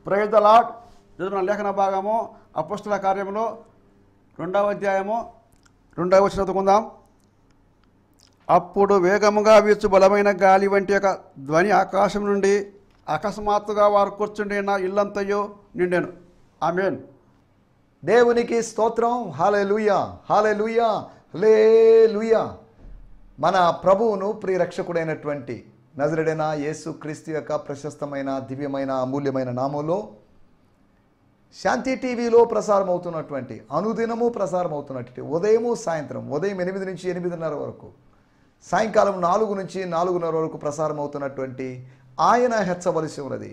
Praise the lord. చదువుతున్న లేఖన భాగము అపోస్తల కార్యములో 2వ అధ్యాయము 2వ వచనం చదువుకుందాం. అప్పుడు వేగముగా వీచు బలమైన గాలి వంటి ఒక ధ్వని ఆకాశం నుండి అకస్మాత్తుగా వారు కూర్చుండి నా ఇల్లంతయో నిండెను. ఆమేన్. దేవునికి స్తోత్రం. హల్లెలూయా, హల్లెలూయా, హల్లెలూయా. మన ప్రభువును ప్రియరక్షకుడైనటువంటి నజరేయుడైన యేసు క్రీస్తు యొక్క ప్రశస్తమైన దివ్యమైన అమూల్యమైన నామంలో శాంతి టీవీలో ప్రసారం అవుతున్నటువంటి అనుదినము ప్రసారం అవుతున్నటువంటి ఉదయము సాయంత్రం ఉదయం 8 నుంచి 8:30 వరకు, సాయంకాలం 4 నుంచి 4:30 వరకు ప్రసారం అవుతున్నటువంటి ఆయన హెచ్చవలసి ఉన్నది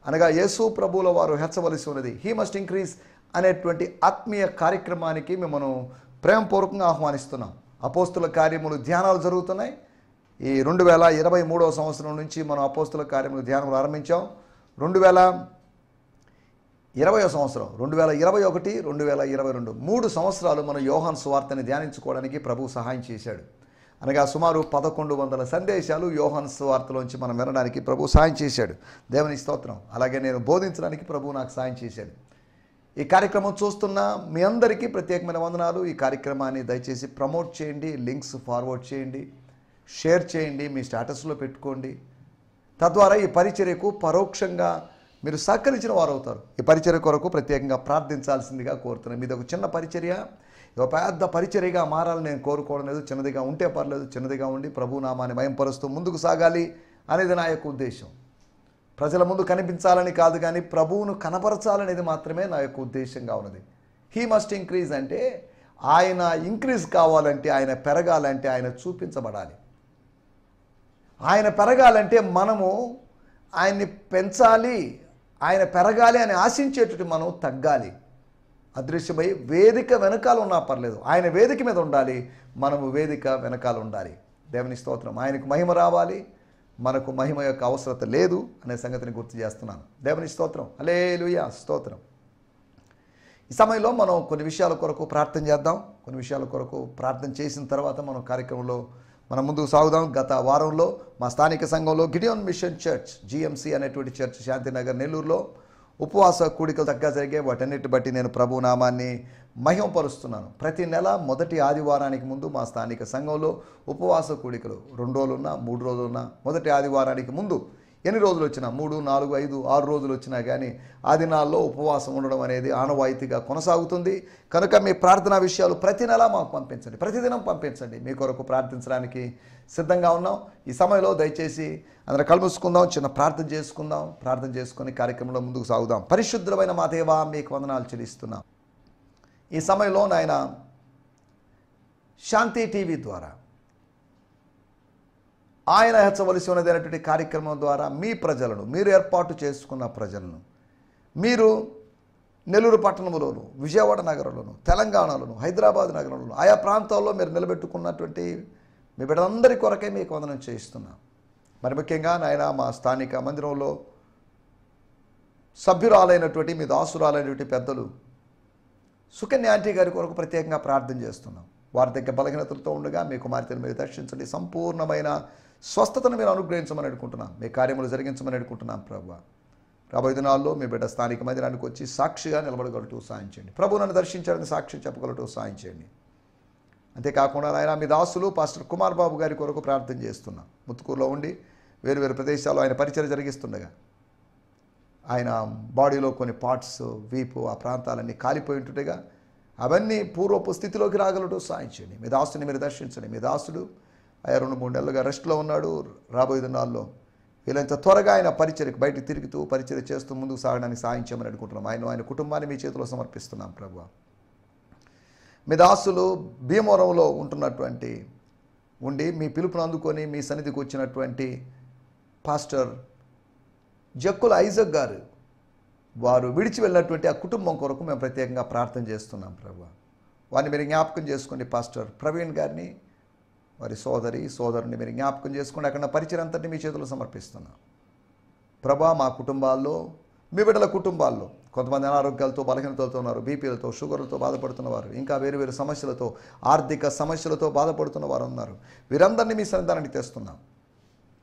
అనగా యేసు ప్రభువుల వారు హెచ్చవలసి ఉన్నది, హీ మస్ట్ ఇంక్రీజ్ అనేటువంటి ఆత్మీయ కార్యక్రమానికి మేము ప్రేమపూర్వకంగా ఆహ్వానిస్తున్నాం. అపోస్తుల కార్యములు ధ్యానాలు జరుగుతున్నాయి. ఈ 2023వ సంవత్సరం నుంచి మనం అపోస్తుల కార్యములు ధ్యానం ఆరంభించాం. 2020వ సంవత్సరం 2021, 2022 3 సంవత్సరాలు మనం యోహాను సువార్తని ధ్యానించుకోవడానికి ప్రభువు సహాయం చేశాడు. అనగా సుమారు 1100 సందేశాలు యోహాను సువార్తలోంచి మనం వినడానికి ప్రభువు సహాయం చేశాడు. దేవుని స్తోత్రం. అలాగే నేను బోధించడానికి ప్రభువు నాకు సహాయం చేశాడు. ఈ కార్యక్రమం చూస్తున్న మీ అందరికీ ప్రత్యేకమైన వందనాలు. ఈ కార్యక్రమాన్ని దయచేసి ప్రమోట్ చేయండి, లింక్స్ ఫార్వర్డ్ చేయండి, షేర్ చేయండి, మీ స్టేటస్లో పెట్టుకోండి. తద్వారా ఈ పరిచర్యకు పరోక్షంగా మీరు సహకరించిన వారు అవుతారు. ఈ పరిచర్య కొరకు ప్రత్యేకంగా ప్రార్థించాల్సిందిగా కోరుతున్నాను. మీది ఒక చిన్న పరిచర్య, ఒక పెద్ద పరిచర్యగా మారాలని నేను కోరుకోవడం లేదు. చిన్నదిగా ఉంటే పర్లేదు, చిన్నదిగా ఉండి ప్రభు నామాన్ని మయంపరుస్తూ ముందుకు సాగాలి అనేది నా యొక్క ఉద్దేశం. ప్రజల ముందు కనిపించాలని కాదు, కానీ ప్రభువును కనపరచాలనేది మాత్రమే నా యొక్క ఉద్దేశంగా ఉన్నది. హీ మస్ట్ ఇంక్రీజ్ అంటే ఆయన ఇంక్రీజ్ కావాలంటే, ఆయన పెరగాలంటే ఆయన చూపించబడాలి. ఆయన పెరగాలంటే మనము ఆయన్ని పెంచాలి, ఆయన పెరగాలి అని ఆశించేటట్టు మనం తగ్గాలి. అదృశ్యమై వేదిక వెనకాల ఉన్నా పర్లేదు, ఆయన వేదిక మీద ఉండాలి, మనము వేదిక వెనకాల ఉండాలి. దేవుని స్తోత్రం. ఆయనకు మహిమ రావాలి, మనకు మహిమ యొక్క అవసరత లేదు అనే సంగతిని గుర్తు చేస్తున్నాను. దేవుని స్తోత్రం. హల్లెలూయా, స్తోత్రం. ఈ సమయంలో మనం కొన్ని విషయాల కొరకు ప్రార్థన చేద్దాం. కొన్ని విషయాల కొరకు ప్రార్థన చేసిన తర్వాత మనం కార్యక్రమంలో మనం ముందుకు సాగుదాం. గత వారంలో మా స్థానిక సంఘంలో గిడియోన్ మిషన్ చర్చ్ GMC అనేటువంటి చర్చ్ శాంతినగర్ నెల్లూరులో ఉపవాస కూడికలు చక్కగా జరిగాయి. వాటన్నిటి బట్టి నేను ప్రభు నామాన్ని మహిమపరుస్తున్నాను. ప్రతి నెల మొదటి ఆదివారానికి ముందు మా స్థానిక సంఘంలో ఉపవాస కూడికలు 2 రోజులున్నా 3 రోజులున్నా మొదటి ఆదివారానికి ముందు ఎన్ని రోజులు వచ్చినా 3, 4, 5, 6 రోజులు వచ్చినా కానీ ఆ దినాల్లో ఉపవాసం ఉండడం అనేది ఆనవాయితీగా కొనసాగుతుంది. కనుక మీ ప్రార్థనా విషయాలు ప్రతి నెల మాకు పంపించండి, ప్రతిదినం పంపించండి. మీ కొరకు ప్రార్థించడానికి సిద్ధంగా ఉన్నాం. ఈ సమయంలో దయచేసి అందరం కలుముసుకుందాం, చిన్న ప్రార్థన చేసుకుందాం. ప్రార్థన చేసుకుని కార్యక్రమంలో ముందుకు సాగుదాం. పరిశుద్ధమైన మా దేవా, మీకు వందనాలు చెల్లిస్తున్నాం. ఈ సమయంలో నాయన శాంతి టీవీ ద్వారా ఆయన హెచ్చవలసి ఉన్నది అనేటువంటి కార్యక్రమం ద్వారా మీ ప్రజలను, మీరు ఏర్పాటు చేసుకున్న ప్రజలను, మీరు నెల్లూరు పట్టణంలోను, విజయవాడ నగరంలోను, తెలంగాణలోను, హైదరాబాద్ నగరంలోను ఆయా ప్రాంతాల్లో మీరు నిలబెట్టుకున్నటువంటి మీ బిడ్డలందరి కొరకే మీకు వందనం చేయిస్తున్నాం. మరి ముఖ్యంగా నాయన మా స్థానిక మందిరంలో సభ్యురాలైనటువంటి మీ దాసురాలైనటువంటి పెద్దలు సుకన్య ఆంటీ గారి కొరకు ప్రత్యేకంగా ప్రార్థన చేస్తున్నాం. వారి దగ్గర బలహీనతలతో ఉండగా మీ కుమార్తెను మీరు దర్శించండి, సంపూర్ణమైన స్వస్థతను మీరు అనుగ్రహించమని అడుగుకుంటున్నాం. మీ కార్యములు జరిగించమని అడుగుకుంటున్నాం. ప్రభు రాబోయే దినాల్లో మీ బిడ్డ స్థానిక మందిరానికి వచ్చి సాక్షిగా నిలబడగలటూ సాయం చేయండి. ప్రభు నన్ను దర్శించాలని సాక్షి చెప్పగలటూ సాయం చేయండి. అంతేకాకుండా ఆయన మీ దాసులు పాస్టర్ కుమార్ బాబు గారి కొరకు ప్రార్థన చేస్తున్నాం. ముత్తుకూరులో ఉండి వేరు ప్రదేశాల్లో ఆయన పరిచయం జరిగిస్తుండగా ఆయన బాడీలో కొన్ని పార్ట్స్, వీపు, ఆ ప్రాంతాలన్నీ కాలిపోయి ఉంటుండగా అవన్నీ పూర్వపు స్థితిలోకి రాగలటూ సాయం చేయండి. మీ దాసుని మీరు దర్శించండి. మీ దాసుడు 2-3 నెలలుగా రెస్ట్లో ఉన్నాడు. రాబోయే దినాల్లో వీళ్ళంత త్వరగా ఆయన పరిచర్యకు బయటకు తిరుగుతూ పరిచర్య చేస్తూ ముందుకు సాగడానికి సాయం చేయమని అనుకుంటున్నాం. ఆయన కుటుంబాన్ని మీ చేతిలో సమర్పిస్తున్నాం. ప్రభు మీ దాసులు భీమవరంలో ఉండి మీ పిలుపును అందుకొని మీ సన్నిధికి వచ్చినటువంటి పాస్టర్ జక్కుల ఐజక్ గారు, వారు విడిచి వెళ్ళినటువంటి ఆ కుటుంబం కొరకు మేము ప్రత్యేకంగా ప్రార్థన చేస్తున్నాం. ప్రభు వారిని మీరు జ్ఞాపకం చేసుకోండి. పాస్టర్ ప్రవీణ్ గారిని, వారి సోదరుని మీరు జ్ఞాపకం చేసుకోండి. అక్కడ పరిచయం అంతటిని మీ చేతుల్లో సమర్పిస్తున్నాం. ప్రభా మా కుటుంబాల్లో, మీ బిడ్డల కుటుంబాల్లో కొంతమంది అనారోగ్యాలతో, బలహీనతలతో ఉన్నారు. బీపీలతో, షుగర్లతో బాధపడుతున్నవారు, ఇంకా వేరు సమస్యలతో, ఆర్థిక సమస్యలతో బాధపడుతున్న వారు ఉన్నారు. వీరందరినీ మీ సన్నిధానానికి తెస్తున్నాం.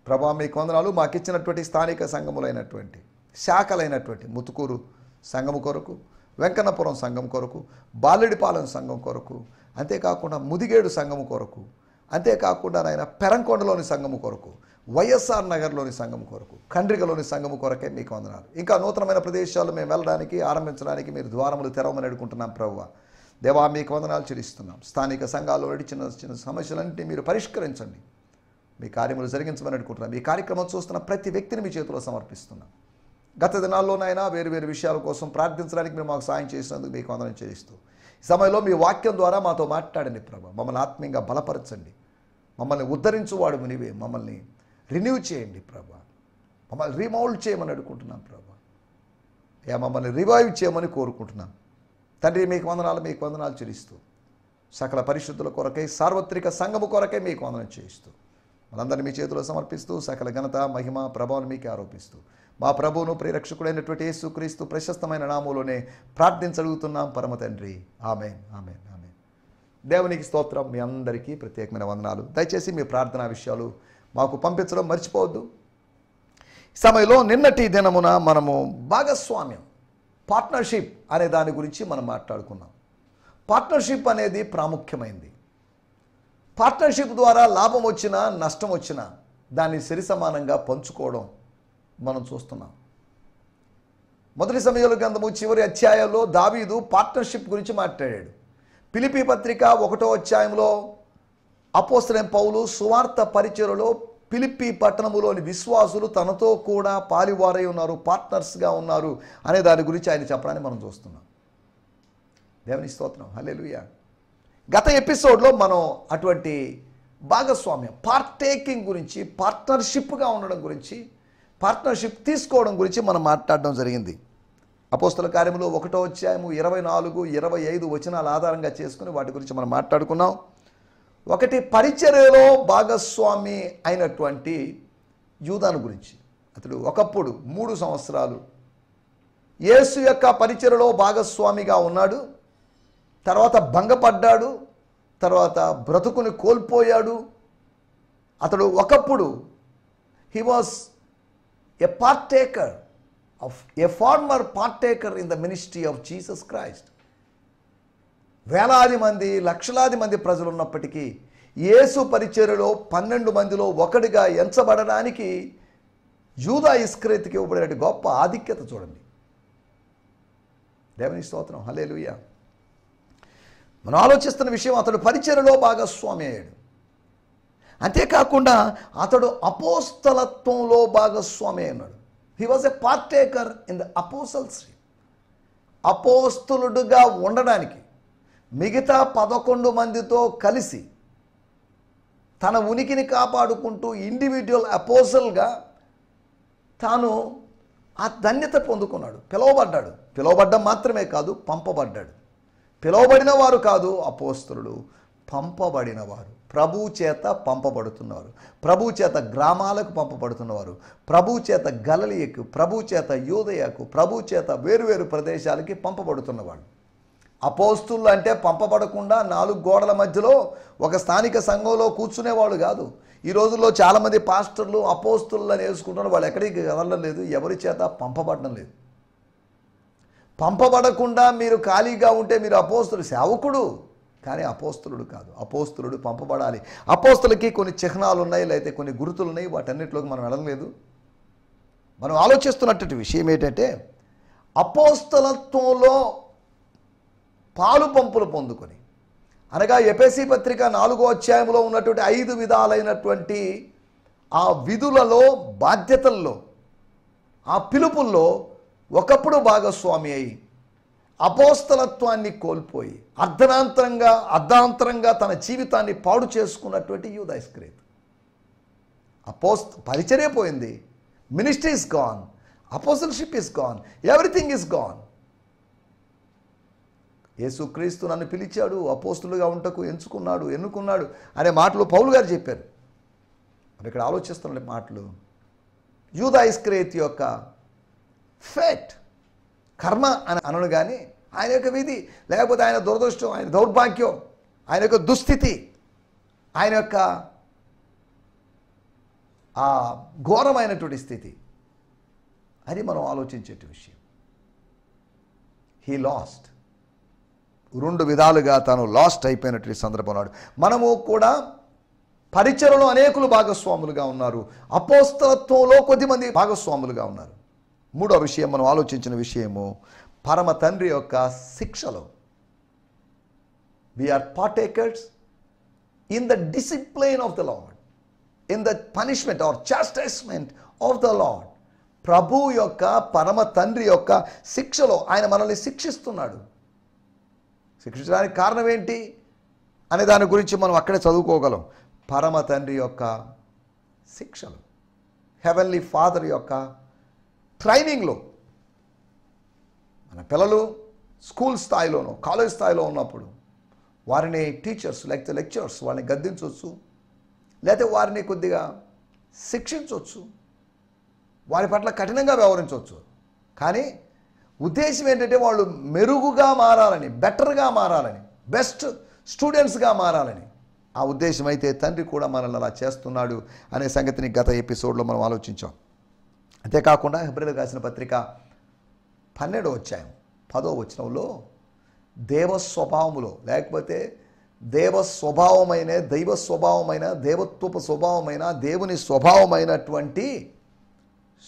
ప్రభా మీకు వందనాలు. మాకు ఇచ్చినటువంటి స్థానిక సంఘములైనటువంటి శాఖలైనటువంటి ముతుకూరు సంఘం కొరకు, వెంకన్నపురం సంఘం కొరకు, బాలెడిపాలెం సంఘం కొరకు, అంతేకాకుండా ముదిగేడు సంఘం కొరకు, అంతేకాకుండా నాయన పెరంకొండలోని సంఘము కొరకు, వైఎస్ఆర్ నగర్లోని సంఘం కొరకు, ఖండ్రికలోని సంఘము కొరకే మీకు వందనాలు. ఇంకా నూతనమైన ప్రదేశాలు మేము వెళ్ళడానికి ఆరంభించడానికి మీరు ద్వారములు తెరవమని అడుగుకుంటున్నాం ప్రభువా. దేవా మీకు వందనాలు చెల్లిస్తున్నాం. స్థానిక సంఘాల్లో చిన్న చిన్న సమస్యలన్నింటినీ మీరు పరిష్కరించండి, మీ కార్యములు జరిగించమని అడుగుకుంటున్నాం. ఈ కార్యక్రమం చూస్తున్న ప్రతి వ్యక్తిని మీ చేతిలో సమర్పిస్తున్నాం. గత దినాల్లోనైనా వేరు వేరు విషయాల కోసం ప్రార్థించడానికి మీరు మాకు సాయం చేసినందుకు మీకు వందనం చెల్లిస్తూ ఈ సమయంలో మీ వాక్యం ద్వారా మాతో మాట్లాడండి ప్రభా. మమ్మల్ని ఆత్మీయంగా బలపరచండి, మమ్మల్ని ఉద్ధరించువాడు నీవే, మమ్మల్ని రిన్యూ చేయండి ప్రభా, మమ్మల్ని రీమౌల్డ్ చేయమని అడుగుకుంటున్నాం ప్రభా. మమ్మల్ని రివైవ్ చేయమని కోరుకుంటున్నాం తండ్రి. మీకు వందనాలు చెల్లిస్తూ సకల పరిశుద్ధుల కొరకై, సార్వత్రిక సంఘము కొరకై మీకు వందనం చేయిస్తూ మనందరినీ మీ చేతిలో సమర్పిస్తూ సకల ఘనత మహిమ ప్రభావం మీకే ఆరోపిస్తూ మా ప్రభువును ప్రియరక్షకుడైనటువంటి యేసుక్రీస్తు ప్రశస్తమైన నామములోనే ప్రార్థించగలుగుతున్నాం పరమ తండ్రి. ఆమేన్, ఆమేన్, ఆమేన్. దేవునికి స్తోత్రం. మీ అందరికీ ప్రత్యేకమైన వందనాలు. దయచేసి మీ ప్రార్థనా విషయాలు మాకు పంపించడం మర్చిపోవద్దు. ఈ సమయంలో నిన్నటి దినమున మనము భాగస్వామ్యం, పార్ట్నర్షిప్ అనే దాని గురించి మనం మాట్లాడుకున్నాం. పార్ట్నర్షిప్ అనేది ప్రాముఖ్యమైంది. పార్ట్నర్షిప్ ద్వారా లాభం వచ్చినా నష్టం వచ్చినా దాన్ని సరిసమానంగా పంచుకోవడం మనం చూస్తున్నాం. మొదటి సమూయేలు గ్రంథము చివరి అధ్యాయంలో దావీదు పార్ట్నర్షిప్ గురించి మాట్లాడాడు. ఫిలిప్పీ పత్రిక 1వ అధ్యాయంలో అపోస్తలుడైన పౌలు సువార్త పరిచర్యలో ఫిలిప్పీ పట్టణములోని విశ్వాసులు తనతో కూడా పాలివారై ఉన్నారు, పార్ట్నర్స్గా ఉన్నారు అనే దాని గురించి ఆయన చెప్పడాన్ని మనం చూస్తున్నాం. దేవుని స్తోత్రం, హల్లెలూయా. గత ఎపిసోడ్లో మనం అటువంటి భాగస్వామ్యం, పార్టేకింగ్ గురించి, పార్ట్నర్షిప్గా ఉండడం గురించి, పార్ట్నర్షిప్ తీసుకోవడం గురించి మనం మాట్లాడడం జరిగింది. అపోస్తల కార్యములు 1వ అధ్యాయము 24, 25 వచనాల ఆధారంగా చేసుకుని వాటి గురించి మనం మాట్లాడుకున్నాం. ఒకటి పరిచర్యలో భాగస్వామి అయినటువంటి యూదాను గురించి. అతడు ఒకప్పుడు 3 సంవత్సరాలు యేసు యొక్క పరిచర్యలో భాగస్వామిగా ఉన్నాడు. తర్వాత భంగపడ్డాడు, తర్వాత బ్రతుకుని కోల్పోయాడు. అతడు ఒకప్పుడు he was a partaker of a former partaker in the ministry of Jesus Christ. వేలాది మంది, లక్షలాది మంది ప్రజలు ఉన్నప్పటికీ యేసు పరిచర్యలో 12 మందిలో ఒకటిగా ఎంచబడడానికి యూదా ఇస్కరియోతుకి ఇవ్వబడిన గొప్ప ఆధిక్యత చూడండి. దేవుని స్తోత్రం, హల్లెలూయా. మనం ఆలోచిస్తున్న విషయం, అతడు పరిచర్యలో భాగస్వామి అయ్యాడు. అంతేకాకుండా అతడు అపోస్తలత్వంలో భాగస్వామి అన్నాడు. He was a partaker in the apostleship. అపోస్తలుడుగా ఉండడానికి మిగతా 11 మందితో కలిసి తన ఉనికిని కాపాడుకుంటూ ఇండివిజువల్ అపోస్తల్గా తాను ఆ ధన్యత పొందుకున్నాడు. పిలువబడ్డాడు. పిలువబడ్డం మాత్రమే కాదు, పంపబడ్డాడు. పిలువబడిన వారు కాదు అపోస్తలుడు, పంపబడిన వారు, ప్రభువు చేత పంపబడుతున్నారు, ప్రభువు చేత గ్రామాలకు పంపబడుతున్నవారు, ప్రభువు చేత గలిలయకు, ప్రభువు చేత యూదయకు, ప్రభువు చేత వేరువేరు ప్రదేశాలకి పంపబడుతున్నవాడు. అపోస్తులు అంటే పంపబడకుండా 4 గోడల మధ్యలో ఒక స్థానిక సంఘంలో కూర్చునేవాడు కాదు. ఈ రోజుల్లో చాలామంది పాస్టర్లు అపోస్తులను వేసుకుంటున్నారు. వాళ్ళు ఎక్కడికి కదలడం లేదు, ఎవరి చేత పంపబడడం లేదు. పంపబడకుండా మీరు ఖాళీగా ఉంటే మీరు అపోస్తులు, సేవకుడు కానీ అపోస్తలుడు కాదు. అపోస్తలుడు పంపబడాలి. అపోస్తలకి కొన్ని చిహ్నాలు ఉన్నాయి, లేకపోతే కొన్ని గుర్తులు ఉన్నాయి. వాటన్నిటిలోకి మనం వెళ్ళలేదు. మనం ఆలోచిస్తున్నటువంటి విషయం ఏంటంటే, అపోస్తలత్వంలో పాలు పంపులు పొందుకొని, అనగా ఎఫెసీ పత్రిక 4వ అధ్యాయంలో ఉన్నటువంటి 5 విధాలైనటువంటి ఆ విధులలో, బాధ్యతల్లో, ఆ పిలుపుల్లో ఒకప్పుడు భాగస్వామి అయి అపోస్తలత్వాన్ని కోల్పోయి అర్ధాంతరంగా తన జీవితాన్ని పాడు చేసుకున్నటువంటి యూదా ఇస్కరియోతు. పరిచర్య పోయింది, ministry is gone, apostleship is gone, everything is gone. యేసుక్రీస్తు నన్ను పిలిచాడు, అపోస్తులుగా ఉంటకు ఎన్నుకున్నాడు అనే మాటలు పౌలు గారు చెప్పారు. మరి ఇక్కడ ఆలోచిస్తున్న మాటలు యూదా ఇస్కరియోతు యొక్క ఫేట్, కర్మ అని అనను కానీ ఆయన యొక్క విధి, లేకపోతే ఆయన దురదృష్టం, ఆయన దౌర్భాగ్యం, ఆయన యొక్క దుస్థితి, ఆయన యొక్క ఆ ఘోరమైనటువంటి స్థితి, అది మనం ఆలోచించే విషయం. He lost. 2 విధాలుగా తాను లాస్ట్ అయిపోయినటువంటి సందర్భం ఉన్నాడు. మనము కూడా పరిచర్యలో అనేకులు భాగస్వాములుగా ఉన్నారు. అపోస్తలత్వంలో కొద్దిమంది భాగస్వాములుగా ఉన్నారు. 3వ విషయం మనం ఆలోచించిన విషయము పరమ తండ్రి యొక్క శిక్షలో. We are partakers in the discipline of the Lord, in the punishment or chastisement of the Lord. ప్రభు యొక్క పరమ తండ్రి యొక్క శిక్షలో ఆయన మనల్ని శిక్షిస్తున్నాడు. శిక్షించడానికి కారణం ఏంటి అనే దాని గురించి మనం అక్కడే చదువుకోగలం. పరమ తండ్రి యొక్క శిక్షలు, హెవెన్లీ ఫాదర్ యొక్క ట్రైనింగ్లో. మన పిల్లలు స్కూల్ స్థాయిలోనో కాలేజ్ స్థాయిలో ఉన్నప్పుడు వారిని టీచర్స్ లేకపోతే లెక్చరర్స్ వారిని గద్దించవచ్చు, లేకపోతే వారిని కొద్దిగా శిక్షించవచ్చు, వారి పట్ల కఠినంగా వ్యవహరించవచ్చు. కానీ ఉద్దేశం ఏంటంటే వాళ్ళు మెరుగుగా మారాలని, బెటర్గా మారాలని, బెస్ట్ స్టూడెంట్స్గా మారాలని. ఆ ఉద్దేశం అయితే తండ్రి కూడా మనల్ని అలా చేస్తున్నాడు అనే సంగతిని గత ఎపిసోడ్లో మనం ఆలోచించాం. అంతేకాకుండా హెబ్రీయులకు రాసిన పత్రిక 12వ అధ్యాయం 10వ వచనంలో దేవస్వభావములో లేకపోతే దైవ స్వభావమైన దేవత్వపు స్వభావమైన దేవుని స్వభావమైనటువంటి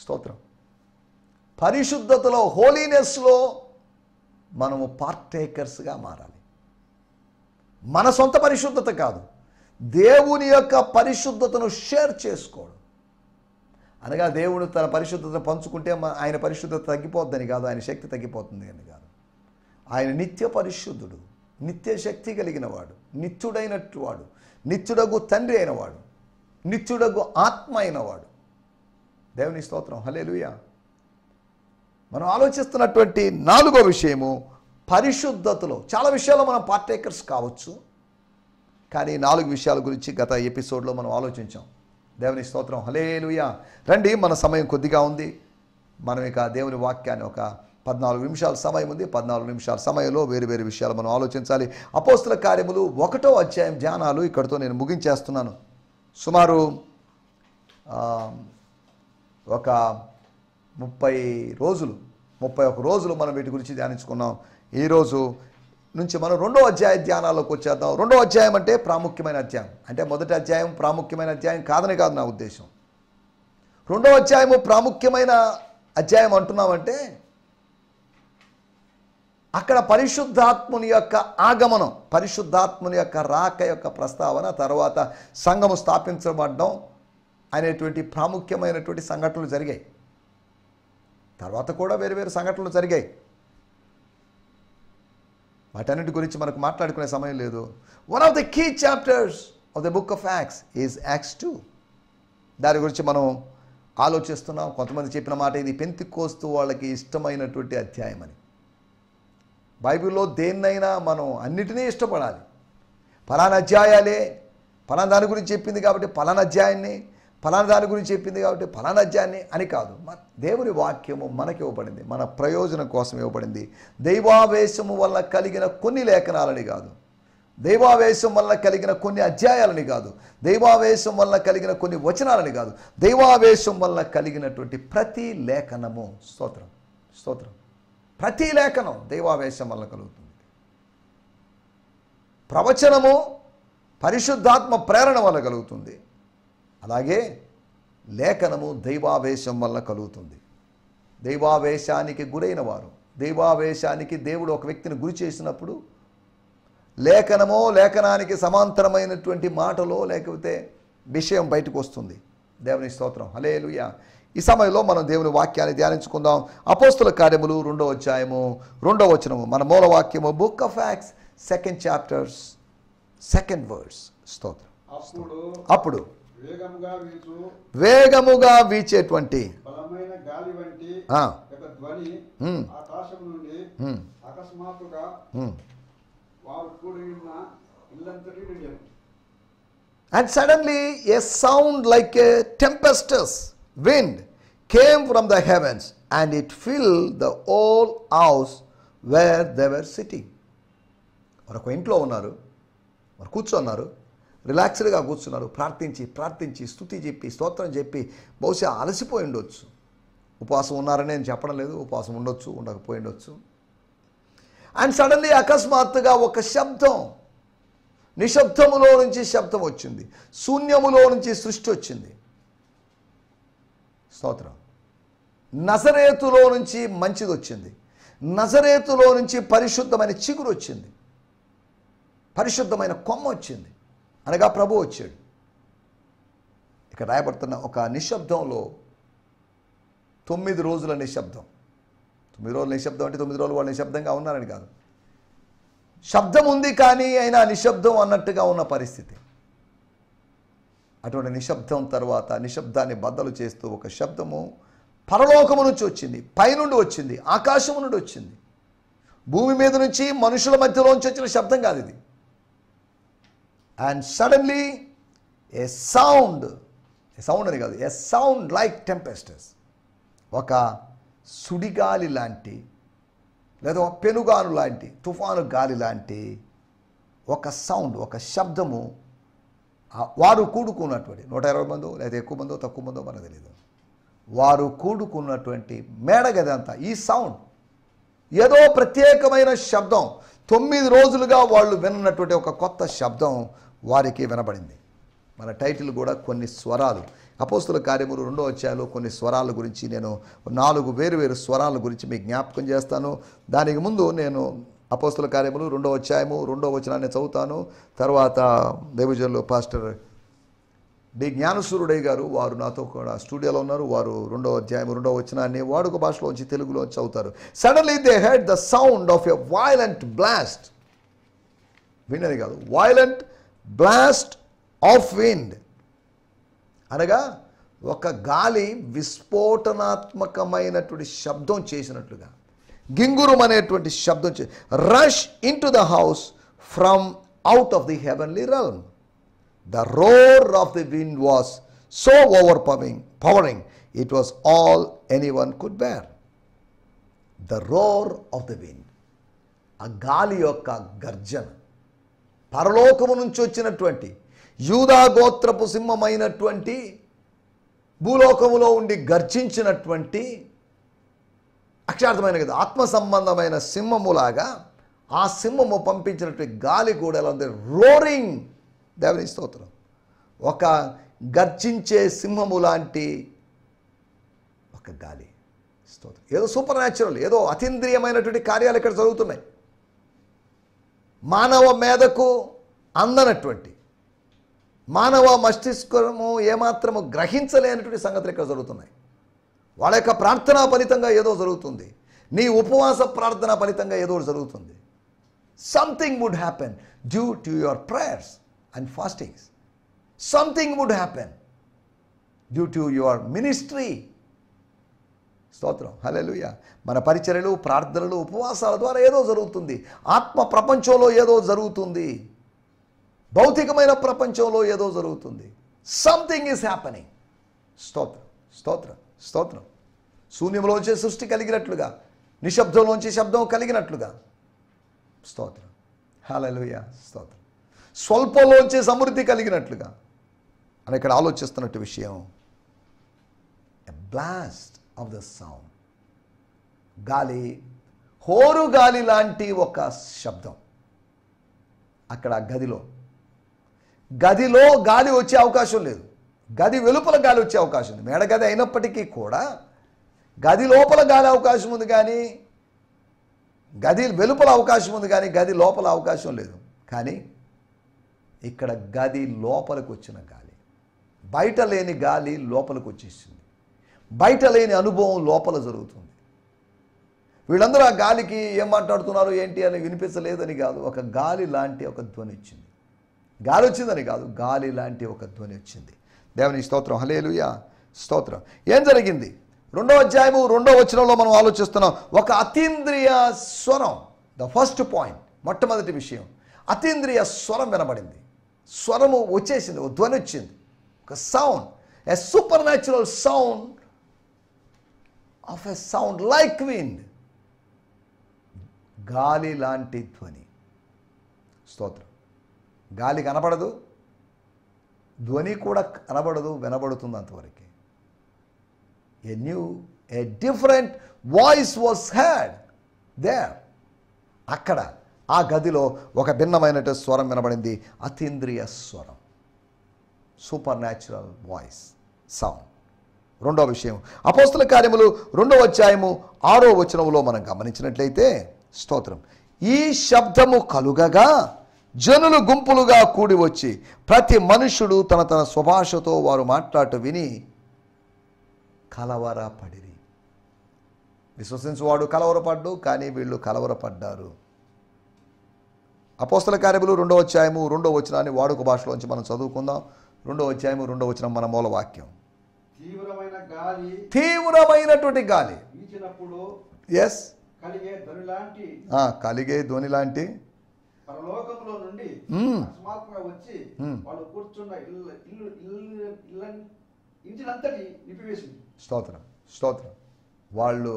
స్తోత్రం పరిశుద్ధతలో, హోలీనెస్లో మనము పార్టేకర్స్గా మారాలి. మన సొంత పరిశుద్ధత కాదు, దేవుని యొక్క పరిశుద్ధతను షేర్ చేసుకోవడం. అనగా దేవుడు తన పరిశుద్ధతను పంచుకుంటే ఆయన పరిశుద్ధత తగ్గిపోద్దని కాదు, ఆయన శక్తి తగ్గిపోతుంది అని కాదు. ఆయన నిత్య పరిశుద్ధుడు, నిత్య శక్తి కలిగిన వాడు, నిత్యుడైనట్టు వాడు, నిత్యుడగు తండ్రి అయినవాడు, నిత్యుడగు ఆత్మ అయినవాడు. దేవుని స్తోత్రం, హల్లెలూయా. మనం ఆలోచిస్తున్నటువంటి 4వ విషయము పరిశుద్ధతలో. చాలా విషయాల్లో మనం పార్టేకర్స్ కావచ్చు, కానీ 4 విషయాల గురించి గత ఎపిసోడ్లో మనం ఆలోచించాం. దేవుని స్తోత్రం, హల్లెలూయా. రండి, మన సమయం కొద్దిగా ఉంది. మనం ఇక దేవుని వాక్యాన్ని ఒక 14 నిమిషాల సమయం ఉంది. 14 నిమిషాల సమయంలో వేరు వేరు విషయాలు మనం ఆలోచించాలి. అపోస్తల కార్యములు 1వ అధ్యాయం ధ్యానాలు ఇక్కడితో నేను ముగించేస్తున్నాను. సుమారు ఒక 31 రోజులు మనం వీటి గురించి ధ్యానించుకున్నాం. ఈరోజు నుంచి మనం 2వ అధ్యాయ ధ్యానాల్లోకి వచ్చేద్దాం. 2వ అధ్యాయం అంటే ప్రాముఖ్యమైన అధ్యాయం. అంటే మొదటి అధ్యాయం ప్రాముఖ్యమైన అధ్యాయం కాదని కాదు నా ఉద్దేశం. 2వ అధ్యాయము ప్రాముఖ్యమైన అధ్యాయం అంటున్నామంటే అక్కడ పరిశుద్ధాత్ముని యొక్క ఆగమనం, పరిశుద్ధాత్ముని యొక్క రాక యొక్క ప్రస్తావన, తర్వాత సంఘము స్థాపించబడడం అనేటువంటి ప్రాముఖ్యమైనటువంటి సంఘటనలు జరిగాయి. తర్వాత కూడా వేరు వేరు సంఘటనలు జరిగాయి. వాటన్నిటి గురించి మనకు మాట్లాడుకునే సమయం లేదు. One of the key chapters of the book of Acts is Acts 2. దాని గురించి మనం ఆలోచిస్తున్నాం. కొంతమంది చెప్పిన మాట ఇది పెంతెకోస్తు వాళ్ళకి ఇష్టమైనటువంటి అధ్యాయం అని. బైబిల్లో దేన్నైనా మనం అన్నిటినీ ఇష్టపడాలి. ఫలానా అధ్యాయాలే ఫలానా దాని గురించి చెప్పింది కాబట్టి ఫలానా అధ్యాయాన్ని, ఫలానా దాని గురించి చెప్పింది కాబట్టి ఫలానా అధ్యాయాన్ని అని కాదు. దేవుని వాక్యము మనకి ఇవ్వబడింది, మన ప్రయోజనం కోసం ఇవ్వబడింది. దైవావేశము వల్ల కలిగిన కొన్ని లేఖనాలని కాదు, దైవావేశం వల్ల కలిగిన కొన్ని అధ్యాయాలని కాదు, దైవావేశం వల్ల కలిగిన కొన్ని వచనాలని కాదు, దైవావేశం వల్ల కలిగినటువంటి ప్రతి లేఖనము, స్తోత్రం స్తోత్రం, ప్రతి లేఖనం దైవావేశం వల్ల కలుగుతుంది. ప్రవచనము పరిశుద్ధాత్మ ప్రేరణ వల్ల కలుగుతుంది. అలాగే లేఖనము దైవావేశం వల్ల కలుగుతుంది. దైవావేశానికి గురైన వారు, దైవావేశానికి దేవుడు ఒక వ్యక్తిని గురి చేసినప్పుడు లేఖనమో లేఖనానికి సమాంతరమైనటువంటి మాటలో లేకపోతే విషయం బయటకు వస్తుంది. దేవుని స్తోత్రం, హల్లెలూయా. ఈ సమయంలో మనం దేవుని వాక్యాన్ని ధ్యానించుకుందాం. అపోస్తల కార్యములు 2వ అధ్యాయము 2వ వచనము మన మూలవాక్యము, book of Acts 2nd chapter 2nd verse. స్తోత్రం. అప్పుడు వేగముగా వీచేటువంటి బలమైన గాలి వంటి ఒక ధ్వని ఆకాశం నుండి అకస్మాత్తుగా వారు కూడి ఉన్న ఇల్లంతటి నిండెను. And suddenly a sound like a tempestuous wind came from the heavens and it filled the whole house where they were sitting. వారు ఇంట్లో ఉన్నారు, వారు కూర్చున్నారు, రిలాక్స్డ్గా కూర్చున్నారు. ప్రార్థించి స్తుతి చెప్పి స్తోత్రం చెప్పి బహుశా అలసిపోయి ఉండొచ్చు. ఉపవాసం ఉన్నారని నేను చెప్పడం లేదు, ఉపవాసం ఉండొచ్చు, ఉండకపోయి ఉండొచ్చు. అండ్ సడన్లీ అకస్మాత్తుగా ఒక శబ్దం, నిశ్శబ్దములో నుంచి శబ్దం వచ్చింది, శూన్యములో నుంచి సృష్టి వచ్చింది. స్తోత్రం. నజరేతులో నుంచి మంచిది వచ్చింది, నజరేతులో నుంచి పరిశుద్ధమైన చిగురు వచ్చింది, పరిశుద్ధమైన కొమ్మ వచ్చింది, అనగా ప్రభు వచ్చాడు. ఇక్కడ రాయబడుతున్న ఒక నిశ్శబ్దంలో 9 రోజుల నిశ్శబ్దం. 9 రోజుల నిశ్శబ్దం అంటే 9 రోజులు వాళ్ళు నిశ్శబ్దంగా ఉన్నారని కాదు. శబ్దం ఉంది కానీ అయినా నిశ్శబ్దం అన్నట్టుగా ఉన్న పరిస్థితి. అటువంటి నిశ్శబ్దం తర్వాత నిశ్శబ్దాన్ని బద్దలు చేస్తూ ఒక శబ్దము పరలోకము నుంచి వచ్చింది, పైనుండి వచ్చింది, ఆకాశము నుండి వచ్చింది. భూమి మీద నుంచి మనుషుల మధ్యలోంచి వచ్చిన శబ్దం కాదు ఇది. అండ్ సడన్లీ ఏ సౌండ్ అని కాదు, ఏ సౌండ్ లైక్ టెంపెస్టస్, ఒక సుడిగాలి లాంటి లేదా పెనుగాను లాంటి, తుఫాను గాలి లాంటి ఒక సౌండ్, ఒక శబ్దము. వారు కూడుకున్నటువంటి 120 మందో లేదా ఎక్కువ మందో తక్కువ మందో మనకు తెలియదు, వారు కూడుకున్నటువంటి మేడగది అంతా ఈ సౌండ్, ఏదో ప్రత్యేకమైన శబ్దం. 9 రోజులుగా వాళ్ళు విన్నటువంటి ఒక కొత్త శబ్దం వారికి వినబడింది. మన టైటిల్ కూడా కొన్ని స్వరాలు. అపోస్తుల కార్యములు 2వ అధ్యాయంలో కొన్ని స్వరాల గురించి నేను 4 వేరు స్వరాల గురించి మీకు జ్ఞాపకం చేస్తాను. దానికి ముందు నేను అపోస్తుల కార్యములు 2వ అధ్యాయము 2వ వచనాన్ని చదువుతాను. తర్వాత దైవజనులు పాస్టర్ డి జ్ఞానసూరుడయ్య గారు, వారు నాతో కూడా స్టూడియోలో ఉన్నారు. వారు 2వ అధ్యాయము 2వ వచనాన్ని వాడుక భాషలోంచి తెలుగులో చదువుతారు. Suddenly they head the sound of a violent blast. వినని కాదు, వైలెంట్ బ్లాస్ట్ ఆఫ్ విండ్, అనగా ఒక గాలి విస్ఫోటనాత్మకమైనటువంటి శబ్దం చేసినట్లుగా, గింగురం అనేటువంటి శబ్దం rush in to the house from out of the heavenly realm. The roar of the wind was so overpowering, it was all anyone could bear. The roar of the wind, ఆ గాలి యొక్క గర్జన, పరలోకము నుంచి వచ్చినటువంటి యూదా గోత్రపు సింహమైనటువంటి భూలోకములో ఉండి గర్జించినటువంటి, అక్షార్థమైన కదా, ఆత్మ సంబంధమైన సింహములాగా ఆ సింహము పంపించినటువంటి గాలి కూడా ఎలా ఉంది, రోరింగ్. దేవుని స్తోత్రం. ఒక గర్జించే సింహము లాంటి ఒక గాలి. స్తోత్రం. ఏదో సూపర్ న్యాచురల్, ఏదో అతీంద్రియమైనటువంటి కార్యాలు ఇక్కడ జరుగుతున్నాయి. మానవ మేధకు అందనటువంటి, మానవ మస్తిష్కము ఏమాత్రము గ్రహించలేనటువంటి సంగతులు ఇక్కడ జరుగుతున్నాయి. వాళ్ళ యొక్క ప్రార్థనా ఫలితంగా ఏదో జరుగుతుంది, నీ ఉపవాస ప్రార్థన ఫలితంగా ఏదో జరుగుతుంది. Something would happen due to your prayers and fastings. Something would happen due to your ministry. స్తోత్రం. హల్లెలూయా. మన పరిచర్యలు, ప్రార్థనలు, ఉపవాసాల ద్వారా ఏదో జరుగుతుంది. ఆత్మ ప్రపంచంలో ఏదో జరుగుతుంది, భౌతికమైన ప్రపంచంలో ఏదో జరుగుతుంది. Something is happening. స్తోత్రం, స్తోత్రం, స్తోత్రం. శూన్యంలోంచి సృష్టి కలిగినట్లుగా, నిశ్శబ్దంలోంచి శబ్దం కలిగినట్లుగా. స్తోత్రం. హల్లెలూయా. స్తోత్రం. స్వల్పంలోంచి సమృద్ధి కలిగినట్లుగా అని ఇక్కడ ఆలోచిస్తున్నట్టు విషయం. ఎ బ్లాస్ట్ ఆఫ్ ద సౌండ్, గాలి, హోరు గాలి లాంటి ఒక శబ్దం. అక్కడ గదిలో గాలి వచ్చే అవకాశం లేదు, గది వెలుపల గాలి వచ్చే అవకాశం ఉంది. మేడ గది అయినప్పటికీ కూడా గది లోపల గాలి అవకాశం ఉంది, కానీ గది వెలుపల అవకాశం ఉంది, కానీ గది లోపల అవకాశం లేదు. కానీ ఇక్కడ గది లోపలికి వచ్చిన గాలి, బయట లేని గాలి లోపలికి వచ్చేసింది. బయట లేని అనుభవం లోపల జరుగుతుంది. వీళ్ళందరూ ఆ గాలికి ఏం మాట్లాడుతున్నారు ఏంటి అని వినిపించలేదని కాదు, ఒక గాలి లాంటి ఒక ధ్వని వచ్చింది. గాలి వచ్చిందని కాదు, గాలి లాంటి ఒక ధ్వని వచ్చింది. దేవుని స్తోత్రం. హల్లెలూయా. స్తోత్రం. ఏం జరిగింది? 2వ అధ్యాయము 2వ వచనంలో మనం ఆలోచిస్తున్నాం. ఒక అతీంద్రియ స్వరం. ద ఫస్ట్ పాయింట్, మొట్టమొదటి విషయం, అతీంద్రియ స్వరం వినబడింది. స్వరము వచ్చేసింది, ఒక ధ్వని వచ్చింది, ఒక sound, a super natural sound of a sound like wind. గాలి లాంటి ధ్వని. స్తోత్రం. గాలి కనపడదు, ధ్వని కూడా కనబడదు, వినబడుతుంది అంతవరకు. A new a different voice was heard there. అక్కడ ఆ గదిలో ఒక భిన్నమైనటువంటి స్వరం వినబడింది, అతీంద్రియ స్వరం, సూపర్ న్యాచురల్ వాయిస్ సౌండ్. రెండో విషయం, అపోస్తల కార్యములు 2వ అధ్యాయము 6వ వచనములో మనం గమనించినట్లయితే, స్తోత్రం, ఈ శబ్దము కలుగగా జనులు గుంపులుగా కూడి వచ్చి ప్రతి మనుషుడు తన తన స్వభాషతో వారు మాట్లాడటం విని కలవరపడిరి. విశ్వసించువాడు కలవరపడ్డు, కానీ వీళ్ళు కలవరపడ్డారు. అపోస్తల కార్యములు 2వ అధ్యాయము 2వ వచనాన్ని వాడుక భాషలోంచి మనం చదువుకుందాం. 2వ అధ్యాయము 2వ వచనం మన మూల వాక్యం. తీవ్రమైనటువంటి గాలి వీచినప్పుడు ఎస్ కలిగే ధ్వని లాంటి పరలోకములో నుండి అకస్మాత్తుగా వచ్చి వాళ్ళు కూర్చున్న ఇంటినంతటి నింపివేసింది. స్తోత్రం, స్తోత్రం. వాళ్ళు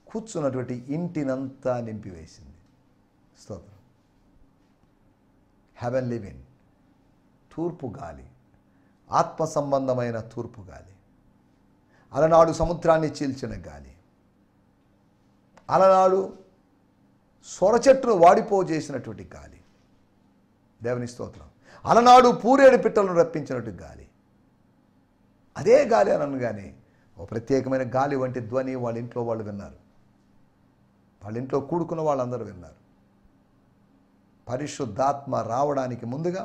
కూర్చున్నటువంటి ఇంటినంతా నింపివేసింది. స్తోత్రం. హెవెన్ లివింగ్, తూర్పు గాలి, ఆత్మ సంబంధమైన తూర్పు గాలి, అలనాడు సముద్రాన్ని చీల్చిన గాలి, అలనాడు సొరచెట్టును వాడిపోజేసినటువంటి గాలి, దేవుని స్తోత్రం, అలనాడు పూరేడు పిట్టలను రప్పించినట్టు గాలి, అదే గాలి అని అనగానే ఓ ప్రత్యేకమైన గాలి వంటి ధ్వని వాళ్ళ ఇంట్లో వాళ్ళు విన్నారు. వాళ్ళ ఇంట్లో కూడుకున్న వాళ్ళందరూ విన్నారు. పరిశుద్ధాత్మ రావడానికి ముందుగా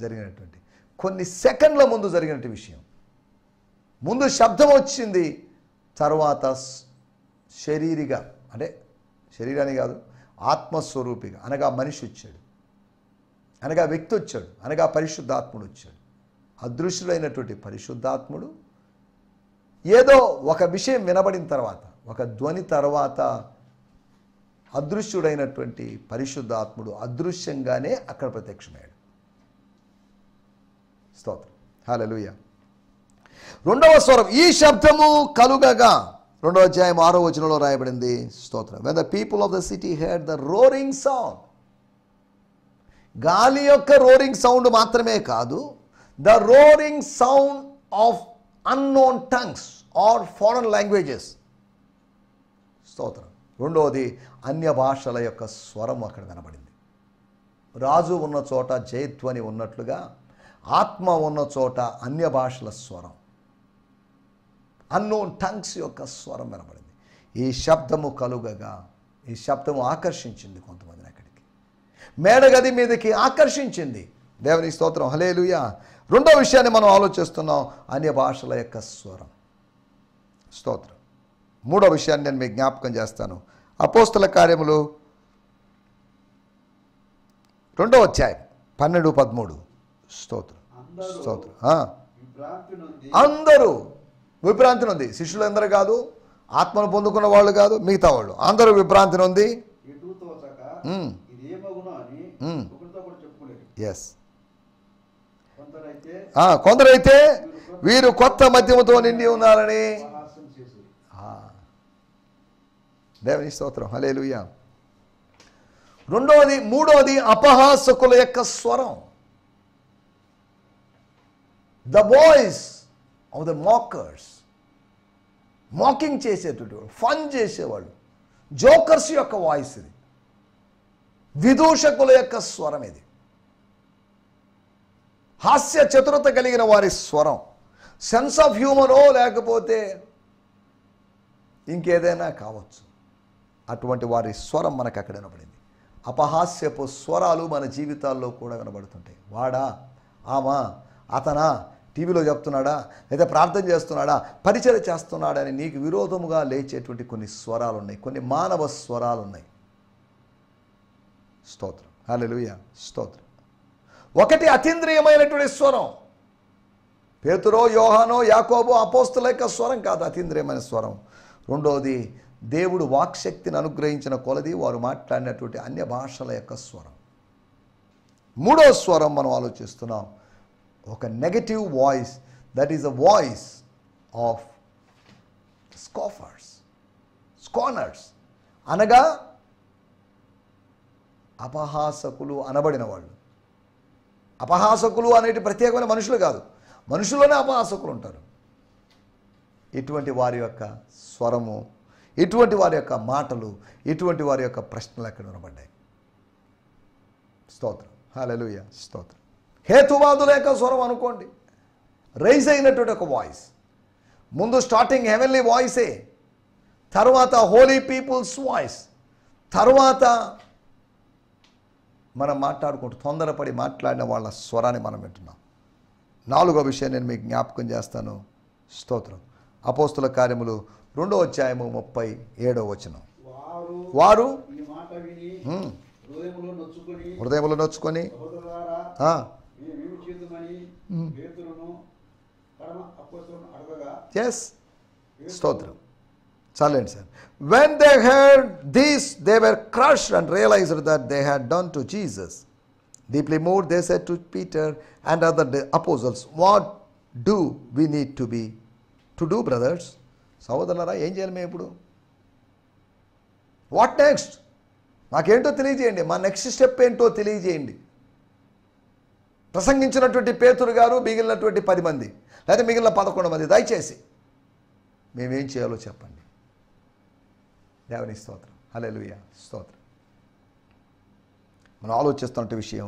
జరిగినటువంటి, కొన్ని సెకండ్ల ముందు జరిగినటువంటి విషయం. ముందు శబ్దం వచ్చింది, తర్వాత శరీరిగా, అంటే శరీరాన్ని కాదు, ఆత్మస్వరూపిగా, అనగా మనిషి వచ్చాడు, అనగా వ్యక్తి వచ్చాడు, అనగా పరిశుద్ధాత్ముడు వచ్చాడు. అదృశ్యుడైనటువంటి పరిశుద్ధాత్ముడు ఏదో ఒక విషయం వినబడిన తర్వాత, ఒక ధ్వని తర్వాత అదృశ్యుడైనటువంటి పరిశుద్ధాత్ముడు అదృశ్యంగానే అక్కడ ప్రత్యక్షమయ్యాడు. స్తోత్రం, హల్లెలూయా. రెండవ స్వరం, ఈ శబ్దము కలుగగా, 2వ అధ్యాయం 6వ వచనంలో రాయబడింది. స్తోత్రం. when the people of the city heard the roaring sound, గాలి యొక్క రోరింగ్ సౌండ్ మాత్రమే కాదు, the roaring sound of unknown tongues or foreign languages. స్తోత్రం. రెండవది, అన్య భాషల యొక్క స్వరం అక్కడ వినబడింది. రాజు ఉన్న చోట జయధ్వని ఉన్నట్లుగా ఆత్మ ఉన్న చోట అన్య భాషల స్వరం, అన్నోన్ టంగ్స్ యొక్క స్వరం వినబడింది. ఈ శబ్దము కలుగగా, ఈ శబ్దము ఆకర్షించింది కొంతమందిని అక్కడికి, మేడగది మీదకి ఆకర్షించింది. దేవుని స్తోత్రం, హల్లెలూయా. రెండో విషయాన్ని మనం ఆలోచిస్తున్నాం, అన్య భాషల యొక్క స్వరం. స్తోత్రం. మూడో విషయాన్ని నేను మీకు జ్ఞాపకం చేస్తాను. అపోస్తల కార్యములు 2వ అధ్యాయం 12-13. స్తోత్రం, స్తోత్రం. అందరూ విభ్రాంతి నొంది, శిష్యులందరూ కాదు, ఆత్మను పొందుకున్న వాళ్ళు కాదు, మిగతా వాళ్ళు అందరూ విభ్రాంతి నొంది. ఎస్, కొందరైతే వీరు కొత్త మద్యముతో నిండి ఉన్నారని. దేవుని స్తోత్రం, హల్లెలూయా. మూడోది అపహాసకుల యొక్క స్వరం, the voice of the mockers. Mocking చేసేటటువంటి, ఫన్ చేసేవాళ్ళు, జోకర్స్ యొక్క వాయిస్ ఇది, విదూషకుల యొక్క స్వరం ఇది, హాస్య చతురత కలిగిన వారి స్వరం, సెన్స్ ఆఫ్ హ్యూమరో లేకపోతే ఇంకేదైనా కావచ్చు, అటువంటి వారి స్వరం మనకు అక్కడ వినబడింది. అపహాస్యపు స్వరాలు మన జీవితాల్లో కూడా వినబడుతుంటాయి. వాడా, ఆమా, అతనా, టీవీలో చెప్తున్నాడా, లేదా ప్రార్థన చేస్తున్నాడా, పరిచయం చేస్తున్నాడా అని నీకు విరోధముగా లేచేటువంటి కొన్ని స్వరాలు ఉన్నాయి, కొన్ని మానవ స్వరాలు ఉన్నాయి. స్తోత్రం, హల్లెలూయా, స్తోత్రం. ఒకటి అతీంద్రియమైనటువంటి స్వరం, పేతురో, యోహానో, యాకోబు, అపోస్తల యొక్క స్వరం కాదు అతీంద్రియమైన స్వరం. రెండవది, దేవుడు వాక్శక్తిని అనుగ్రహించిన కొలది వారు మాట్లాడినటువంటి అన్య భాషల యొక్క స్వరం. మూడో స్వరం మనం ఆలోచిస్తున్నాం, ఒక negative voice, that is a voice of scanners, అనగా అపహాసకులు అనబడిన వాళ్ళు. అపహాసకులు అనేటి ప్రత్యేకమైన మనుషులు కాదు, మనుషుల్లోనే అపహాసకులు ఉంటారు. ఇటువంటి వారి యొక్క స్వరము, ఇటువంటి వారి యొక్క మాటలు, ఇటువంటి వారి యొక్క ప్రశ్నలు ఎక్కడ వినబడ్డాయి? స్తోత్రం, హల్లెలూయా, స్తోత్రం. హేతువాదుల యొక్క స్వరం అనుకోండి, రైజ్ అయినటువంటి ఒక వాయిస్. ముందు స్టార్టింగ్ హెవెన్లీ వాయిసే, తర్వాత హోలీ పీపుల్స్ వాయిస్, తర్వాత మనం మాట్లాడుకుంటూ తొందరపడి మాట్లాడిన వాళ్ళ స్వరాన్ని మనం వింటున్నాం. 4వ విషయం నేను మీకు జ్ఞాపకం చేస్తాను. స్తోత్రం. అపోస్తుల కార్యములు 2వ అధ్యాయము 37వ వచనం. వారు హృదయములో నొచ్చుకొని ఎస్, స్తోత్రం. చాలండి sir. When they heard this, they were crushed and realized that they had done to Jesus. Deeply moved, they said to Peter and other apostles, what do we need to do, brothers? సహోదరులారా, ఏం చేయాలి మేము ఇప్పుడు? What next? మాకేంటో తెలియజేయండి, మా next step ఏంటో తెలియజేయండి. ప్రసంగించినటువంటి పేతురు గారు, మిగిలినటువంటి 10 మంది లేదా మిగిలిన 11 మంది, దయచేసి మేమేం చేయాలో చెప్పండి. దేవుని స్తోత్రం, హల్లెలూయా, స్తోత్రం. మనం ఆలోచిస్తున్న విషయం,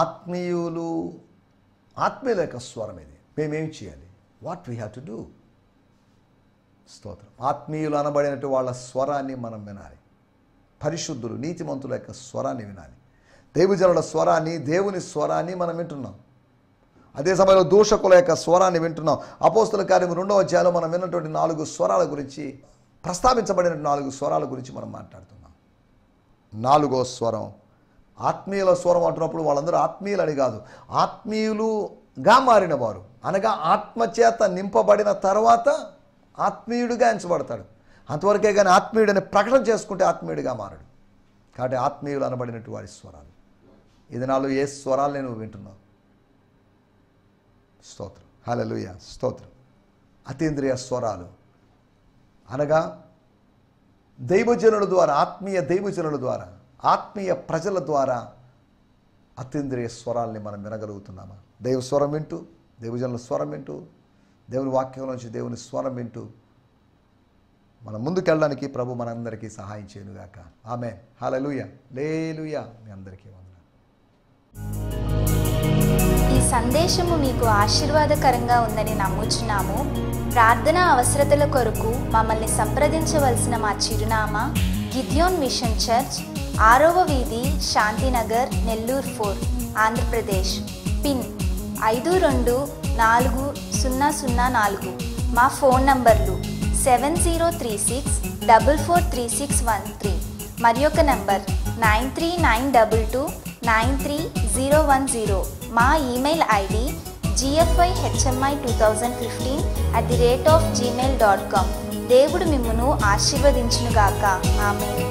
ఆత్మీయుల యొక్క స్వరం ఇది. మేమేం చేయాలి? What we have to do? స్తోత్రం. ఆత్మీయులు అనబడినట్టు వాళ్ళ స్వరాన్ని మనం వినాలి. పరిశుద్ధులు, నీతిమంతుల యొక్క స్వరాన్ని వినాలి. దైవజనుల స్వరాన్ని, దేవుని స్వరాన్ని మనం వింటున్నాం. అదే సమయంలో దూషకుల యొక్క స్వరాన్ని వింటున్నాం. అపోస్తుల కార్యం 2వ అధ్యాయంలో మనం విన్నటువంటి 4 స్వరాల గురించి, ప్రస్తావించబడిన 4 స్వరాల గురించి మనం మాట్లాడుతున్నాం. 4వ స్వరం ఆత్మీయుల స్వరం అంటున్నప్పుడు వాళ్ళందరూ ఆత్మీయులని కాదు, ఆత్మీయులుగా మారిన వారు, అనగా ఆత్మచేత నింపబడిన తర్వాత ఆత్మీయుడిగా ఎంచబడతాడు. అంతవరకే కానీ ఆత్మీయుడని ప్రకటన చేసుకుంటే ఆత్మీయుడిగా మారడు. కాబట్టి ఆత్మీయులు అనబడినట్టు వారి స్వరాలు. ఈ దినాల్లో ఏ స్వరాలనే నువ్వు వింటున్నావు? స్తోత్రం, హల్లెలూయా, స్తోత్రం. అతీంద్రియ స్వరాలు అనగా దైవజనుల ద్వారా, ఆత్మీయ దైవజనుల ద్వారా, ఆత్మీయ ప్రజల ద్వారా అతీంద్రియ స్వరాల్ని మనం వినగలుగుతున్నామా? దైవ స్వరం వింటూ, దైవజనుల స్వరం వింటూ, దేవుని వాక్యం నుంచి దేవుని స్వరం వింటూ మనం ముందుకెళ్ళడానికి ప్రభు మనందరికీ సహాయం చేయనుగాక. ఆమేన్, హల్లెలూయా, హల్లెలూయా. మీ అందరికీ వందనాలు. ఈ సందేశము మీకు ఆశీర్వాదకరంగా ఉందని నమ్ముచున్నాము. ప్రార్థన అవసరతల కొరకు మమ్మల్ని సంప్రదించవలసిన మా చిరునామా గిద్యోన్ మిషన్ చర్చ్, 6వ వీధి, శాంతినగర్, నెల్లూరు 4, ఆంధ్రప్రదేశ్. పిన్ 524004. మా ఫోన్ నంబర్లు 7036443613 మరి ఒక నంబర్ 9392293010. మా ఈమెయిల్ ఐడి gfihmi2015@gmail.com. దేవుడు మిమ్మును ఆశీర్వదించునుగాక. ఆమేన్.